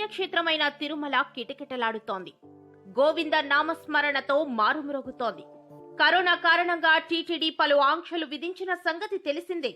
పుణ్యక్షేత్రమైన తిరుమల కిటకిటలాడుతోంది. గోవింద నామస్మరణతో మారుమ్రోగుతోంది. కరోనా కారణంగా టీటీడీ పలు ఆంక్షలు విధించిన సంగతి తెలిసిందే.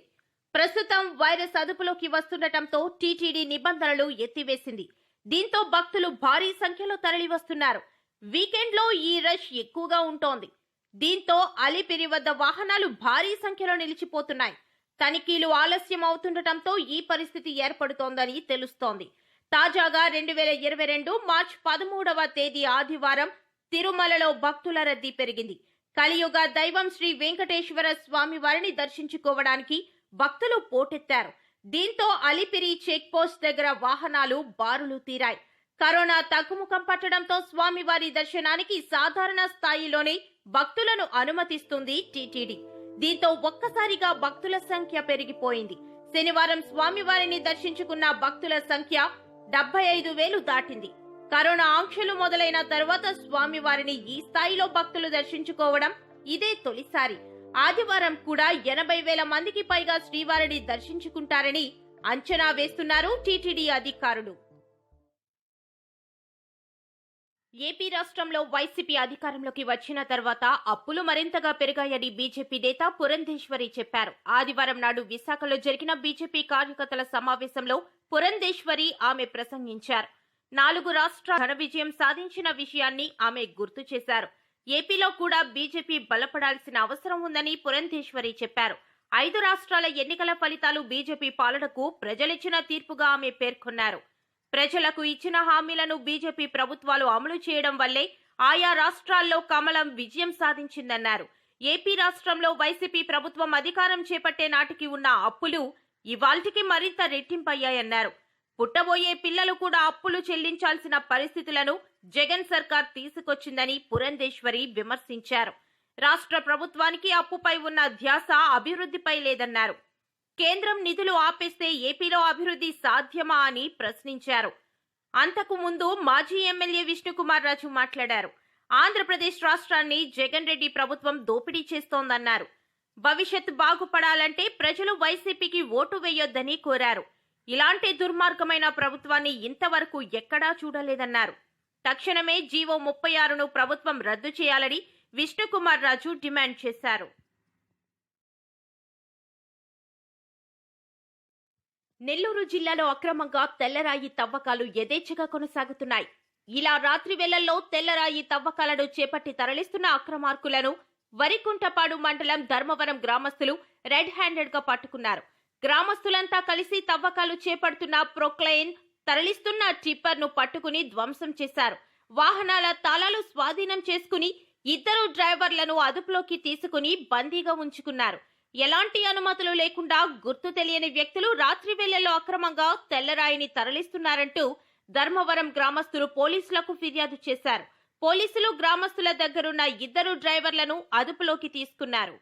ప్రస్తుతం వైరస్ అదుపులోకి వస్తుండటంతో టీటీడీ నిబంధనలు ఎత్తివేసింది. దీంతో భక్తులు భారీ సంఖ్యలో తరలివస్తున్నారు. వీకెండ్లో ఈ రష్ ఎక్కువగా ఉంటోంది. దీంతో అలిపిరి వద్ద వాహనాలు భారీ సంఖ్యలో నిలిచిపోతున్నాయి. తనిఖీలు ఆలస్యం అవుతుండటంతో ఈ పరిస్థితి ఏర్పడుతోందని తెలుస్తోంది. తాజాగా 2022 మార్చి 13వ తేదీ ఆదివారం తిరుమలలో భక్తుల రద్దీ పెరిగింది. కలియుగ దైవం శ్రీ వెంకటేశ్వర స్వామి వారిని దర్శించుకోవడానికి భక్తులు పోటెత్తారు. దీంతో అలిపిరి చెక్ పోస్ట్ దగ్గర వాహనాలు బారులు తీరాయి. కరోనా తగ్గుముఖం పట్టడంతో స్వామివారి దర్శనానికి సాధారణ స్థాయిలోనే భక్తులను అనుమతిస్తుంది టీటీడీ. దీంతో ఒక్కసారిగా భక్తుల సంఖ్య పెరిగిపోయింది. శనివారం స్వామివారిని దర్శించుకున్న భక్తుల సంఖ్య 75,000 దాటింది. కరోనా ఆంక్షలు మొదలైన తర్వాత స్వామివారిని ఈ స్థాయిలో భక్తులు దర్శించుకోవడం ఇదే తొలిసారి. ఆదివారం కూడా 80,000 మందికి పైగా శ్రీవారిని దర్శించుకుంటారని అంచనా వేస్తున్నారు టీటీడీ అధికారులు. ఏపీ రాష్ట్రంలో వైసీపీ అధికారంలోకి వచ్చిన తర్వాత అప్పులు మరింతగా పెరిగాయని బీజేపీ నేత పురంధేశ్వరి చెప్పారు. ఆదివారం నాడు విశాఖలో జరిగిన బీజేపీ కార్యకర్తల సమావేశంలో పురంధేశ్వరి ఆమె ప్రసంగించారు. 4 రాష్ట్రాల ఘన విజయం సాధించిన విషయాన్ని ఆమె గుర్తు చేశారు. ఏపీలో కూడా బీజేపీ బలపడాల్సిన అవసరం ఉందని పురంధేశ్వరి చెప్పారు. 5 రాష్ట్రాల ఎన్నికల ఫలితాలు బీజేపీ పాలనకు ప్రజలిచ్చిన తీర్పుగా ఆమె పేర్కొన్నారు. ప్రజలకు ఇచ్చిన హామీలను బీజేపీ ప్రభుత్వాలు అమలు చేయడం వల్లే ఆయా రాష్ట్రాల్లో కమలం విజయం సాధించిందన్నారు. ఏపీ రాష్ట్రంలో వైసీపీ ప్రభుత్వం అధికారం చేపట్టే నాటికి ఉన్న అప్పులు ఇవాల్టికి మరింత రెట్టింపయ్యాయన్నారు. పుట్టబోయే పిల్లలు కూడా అప్పులు చెల్లించాల్సిన పరిస్థితులను జగన్ సర్కార్ తీసుకొచ్చిందని పురంధేశ్వరి విమర్శించారు. రాష్ట్ర ప్రభుత్వానికి అప్పుపై ఉన్న ధ్యాస అభివృద్ధిపై లేదన్నారు. కేంద్రం నిధులు ఆపేస్తే ఏపీలో అభివృద్ధి సాధ్యమా అని ప్రశ్నించారు. అంతకు ముందు మాజీ ఎమ్మెల్యే విష్ణుకుమార్ రాజు మాట్లాడారు. ఆంధ్రప్రదేశ్ రాష్ట్రాన్ని జగన్ రెడ్డి ప్రభుత్వం దోపిడీ చేస్తోందన్నారు. భవిష్యత్ బాగుపడాలంటే ప్రజలు వైసీపీకి ఓటు వేయొద్దని కోరారు. ఇలాంటి దుర్మార్గమైన ప్రభుత్వాన్ని ఇంతవరకు ఎక్కడా చూడలేదన్నారు. తక్షణమే జీవో 36ను ప్రభుత్వం రద్దు చేయాలని విష్ణుకుమార్ రాజు డిమాండ్ చేశారు. నెల్లూరు జిల్లాలో అక్రమంగా తెల్లరాయి తవ్వకాలు యథేచ్ఛగా కొనసాగుతున్నాయి. ఇలా రాత్రి వేళల్లో తెల్లరాయి తవ్వకాలను చేపట్టి తరలిస్తున్న అక్రమార్కులను వరికుంటపాడు మండలం ధర్మవరం గ్రామస్తులు రెడ్ హ్యాండెడ్ గా పట్టుకున్నారు. గ్రామస్తులంతా కలిసి తవ్వకాలు చేపడుతున్న ప్రొక్లైన్ తరలిస్తున్న టిప్పర్ ను పట్టుకుని ధ్వంసం చేశారు. వాహనాల తాళాలు స్వాధీనం చేసుకుని 2 డ్రైవర్లను అదుపులోకి తీసుకుని బందీగా ఉంచుకున్నారు. ఎలాంటి అనుమతులు లేకుండా గుర్తు తెలియని వ్యక్తులు రాత్రి వేళల్లో అక్రమంగా తెల్లరాయిని తరలిస్తున్నారంటూ ధర్మవరం గ్రామస్తులు పోలీసులకు ఫిర్యాదు చేశారు. పోలీసులు గ్రామస్తుల దగ్గరున్న 2 డ్రైవర్లను అదుపులోకి తీసుకున్నారు.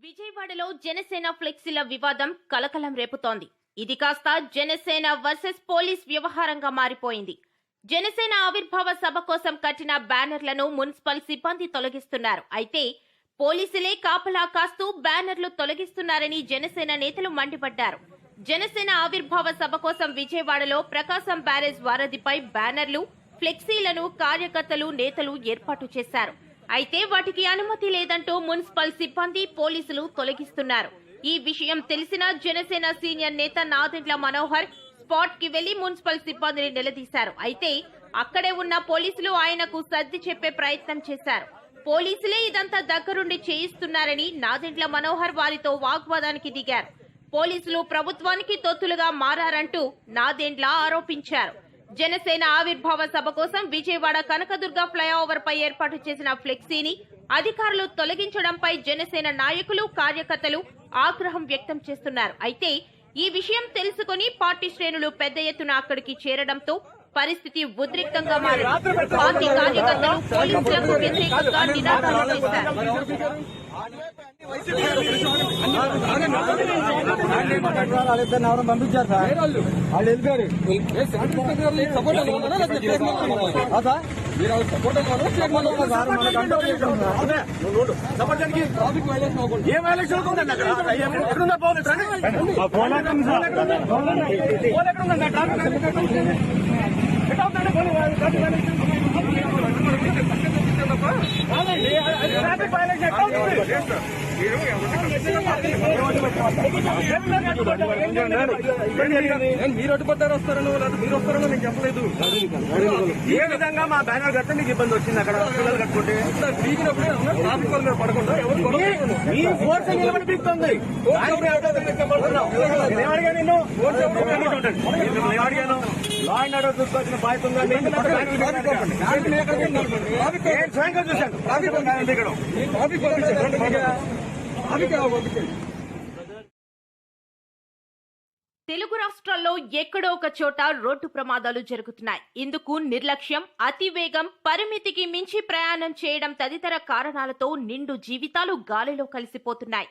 విజయవాడలో జనసేన ఫ్లెక్సీల వివాదం కలకలం రేపుతోంది. ఇది కాస్త జనసేన వర్సెస్ పోలీస్ వ్యవహారంగా మారిపోయింది. జనసేన ఆవిర్భావ సభ కోసం కట్టిన బ్యానర్లను మున్సిపల్ సిబ్బంది తొలగిస్తున్నారు. అయితే పోలీసులే కాపలా కాస్తూ బ్యానర్లు తొలగిస్తున్నారని జనసేన నేతలు మండిపడ్డారు. జనసేన ఆవిర్భావ సభ కోసం విజయవాడలో ప్రకాశం బ్యారేజ్ వారధిపై బ్యానర్లు, ఫ్లెక్సీలను కార్యకర్తలు, నేతలు ఏర్పాటు చేశారు. అయితే వాటికి అనుమతి లేదంటూ మున్సిపల్ సిబ్బంది, పోలీసులు తొలగిస్తున్నారు. ఈ విషయం తెలిసిన జనసేన సీనియర్ నేత నాదెండ్ల మనోహర్ స్పాట్ కి వెళ్లి మున్సిపల్ సిబ్బందిని నిలదీశారు. అయితే అక్కడే ఉన్న పోలీసులు ఆయనకు సర్ది చెప్పే ప్రయత్నం చేశారు. పోలీసులే ఇదంతా దగ్గరుండి చేయిస్తున్నారని నాదెండ్ల మనోహర్ వారితో వాగ్వాదానికి దిగారు. పోలీసులు ప్రభుత్వానికి తొత్తులుగా మారారంటూ నాదెండ్ల ఆరోపించారు. జనసేన ఆవిర్భావ సభ కోసం విజయవాడ కనకదుర్గ ఫ్లైఓవర్ పై ఏర్పాటు చేసిన ఫ్లెక్సీని అధికారులు తొలగించడంపై జనసేన నాయకులు, కార్యకర్తలు ఆగ్రహం వ్యక్తం చేస్తున్నారు. అయితే ఈ విషయం తెలుసుకుని పార్టీ శ్రేణులు పెద్ద ఎత్తున అక్కడికి చేరడంతో పరిస్థితి ఉద్రిక్తంగా మారింది. పార్టీ కార్యకర్తలు పోలీసులకు వ్యతిరేకంగా నినాదాలు చేశారు. పంపించారు సార్, వాళ్ళు వెళ్ళిపోయారు. మీరు సపోర్ట్ ట్రాఫిక్ వైలేషన్ అవ్వకూడదు. ఏ వైలేషన్ అవుతుందండి అక్కడ? ఎక్కడుందా పోలీస్ రండి. ట్రాఫిక్ వైలేషన్ ఎక్కడ అవుతుంది? మీరు అడ్డుపడ్డారు వస్తారని లేదా మీరు వస్తారని నేను చెప్పలేదు. ఏ విధంగా మా బ్యానర్ కడితే మీకు ఇబ్బంది వచ్చింది అక్కడ పిల్లలు కట్టుకుంటే? పీకినప్పుడే ట్రాఫిక్ వల్ల పడకుండా ఎవరు మీ ఫోర్స్ నిలబడి పీకుతుంది. ఏమడిగా నిన్ను ఏమడిగాను? లా అండ్ ఆర్డర్ చూసుకోవాల్సిన బాధ్యత ఉందండి. స్వయంగా చూశాను తెలుగు రాష్ట్రాల్లో ఎక్కడో ఒక చోట రోడ్డు ప్రమాదాలు జరుగుతున్నాయి. ఇందుకు నిర్లక్ష్యం, అతివేగం, పరిమితికి మించి ప్రయాణం చేయడం తదితర కారణాలతో నిండు జీవితాలు గాలిలో కలిసిపోతున్నాయి.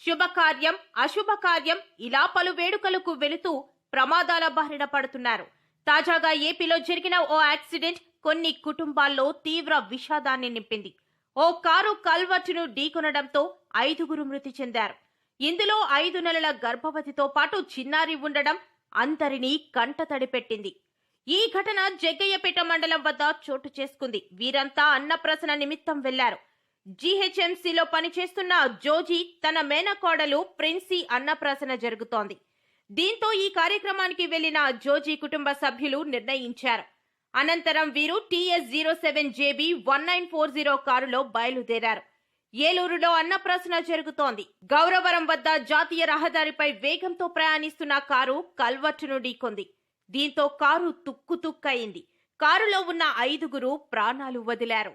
శుభకార్యం, అశుభకార్యం ఇలా పలు వేడుకలకు వెళుతూ ప్రమాదాల బారిన పడుతున్నారు. తాజాగా ఏపీలో జరిగిన ఓ యాక్సిడెంట్ కొన్ని కుటుంబాల్లో తీవ్ర విషాదాన్ని నింపింది. ఓ కారు కల్వర్టును ఢీకొనడంతో 5గురు మృతి చెందారు. ఇందులో 5 నెలల గర్భవతితో పాటు చిన్నారి ఉండడం అందరినీ కంటతడి పెట్టింది. ఈ ఘటన జగ్గయ్యపేట మండలం వద్ద చోటు చేసుకుంది. వీరంతా అన్నప్రాసన నిమిత్తం వెళ్లారు. జీహెచ్ఎంసీలో పనిచేస్తున్న జోజీ తన మేనకోడలు ప్రిన్సీ అన్నప్రాసన జరుగుతోంది. దీంతో ఈ కార్యక్రమానికి వెళ్లిన జోజీ కుటుంబ సభ్యులు నిర్ణయించారు. అనంతరం వీరు TS07JB 1940 కారులో బయలుదేరారు. ఏలూరులో అన్నప్రాసన జరుగుతోంది. గౌరవరం వద్ద జాతీయ రహదారిపై వేగంతో ప్రయాణిస్తున్న కారు కల్వర్టును ఢీకొంది. దీంతో కారు తుక్కుతుక్కయింది. కారులో ఉన్న 5గురు ప్రాణాలు వదిలారు.